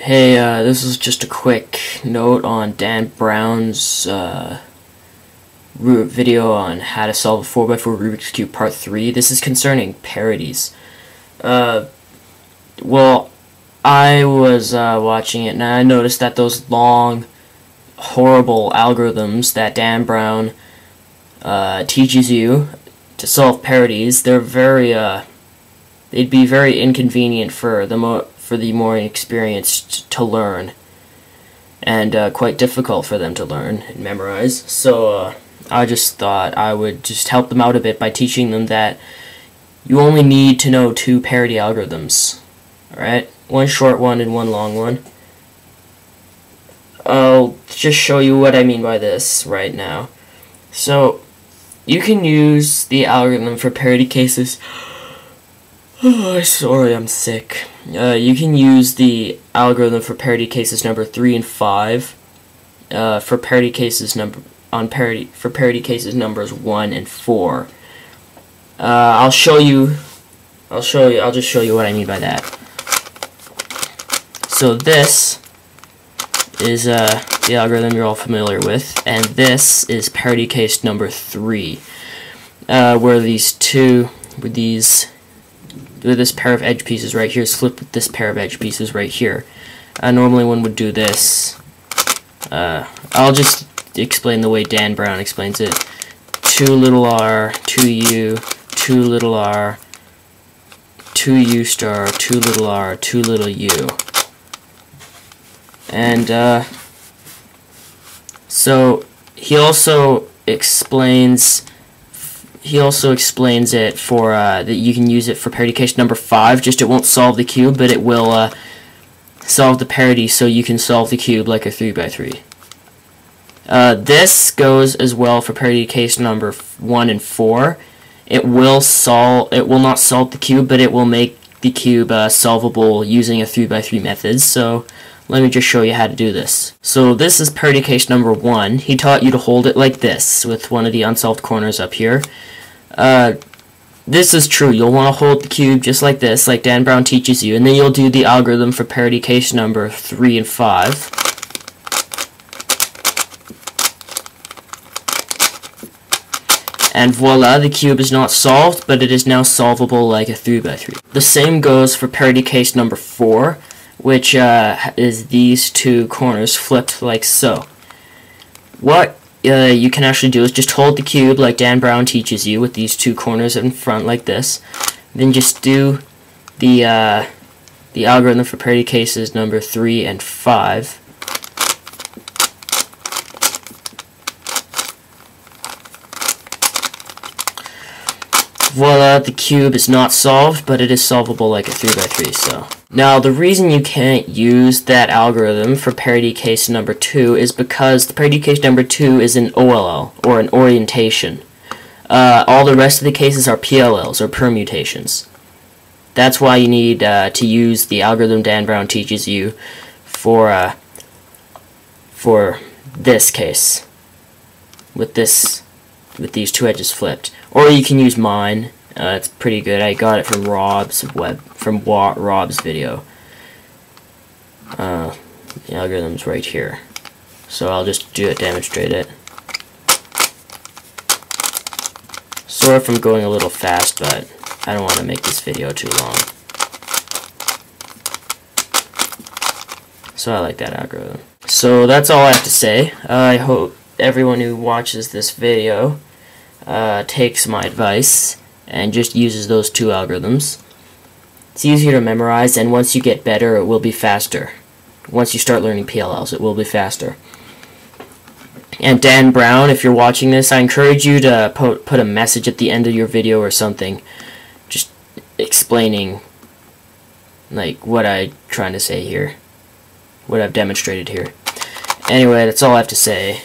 Hey, this is just a quick note on Dan Brown's video on how to solve a 4x4 Rubik's Cube Part 3. This is concerning parities. Well, I was watching it and I noticed that those long, horrible algorithms that Dan Brown teaches you to solve parities, they're very, they'd be very inconvenient for the more inexperienced to learn, and quite difficult for them to learn and memorize. So I just thought I would just help them out a bit by teaching them that you only need to know 2 parity algorithms. Alright? One short one and one long one. I'll just show you what I mean by this right now. So you can use the algorithm for parity cases. Oh, sorry, I'm sick. You can use the algorithm for parity cases number 3 and 5. For parity cases parity cases numbers 1 and 4. I'll just show you what I mean by that. So this is the algorithm you're all familiar with, and this is parity case number 3, where these two with this pair of edge pieces right here is flipped with this pair of edge pieces right here. Normally one would do this. I'll just explain the way Dan Brown explains it. 2 little r, 2u, 2 little r, 2u star, 2 little r, 2 little u. And so he also explains it for that you can use it for parity case number 5. Just it won't solve the cube, but it will solve the parity, so you can solve the cube like a 3x3. This goes as well for parity case number 1 and 4. It will not solve the cube, but it will make the cube solvable using a 3x3 method. So let me just show you how to do this. So this is parity case number 1. He taught you to hold it like this, with one of the unsolved corners up here. This is true. You'll want to hold the cube just like this, like Dan Brown teaches you, and then you'll do the algorithm for parity case number 3 and 5. And voila, the cube is not solved, but it is now solvable like a 3x3. The same goes for parity case number 4, which is these 2 corners flipped like so. What you can actually do is just hold the cube like Dan Brown teaches you with these 2 corners in front like this. Then just do the algorithm for parity cases number 3 and 5. Voila, the cube is not solved, but it is solvable like a 3x3. So now the reason you can't use that algorithm for parity case number 2 is because the parity case number 2 is an OLL, or an orientation. All the rest of the cases are PLLs, or permutations. That's why you need to use the algorithm Dan Brown teaches you for this case, with these 2 edges flipped. Or you can use mine. It's pretty good. I got it from Rob's video. The algorithm's right here. So I'll just demonstrate it. Sorry if I'm going a little fast, but I don't want to make this video too long. So I like that algorithm. So that's all I have to say. I hope everyone who watches this video takes my advice and just uses those 2 algorithms. It's easier to memorize, and once you get better, it will be faster. Once you start learning PLLs, it will be faster. And Dan Brown, if you're watching this, I encourage you to put a message at the end of your video or something, just explaining like what I'm trying to say here, what I've demonstrated here. Anyway, that's all I have to say.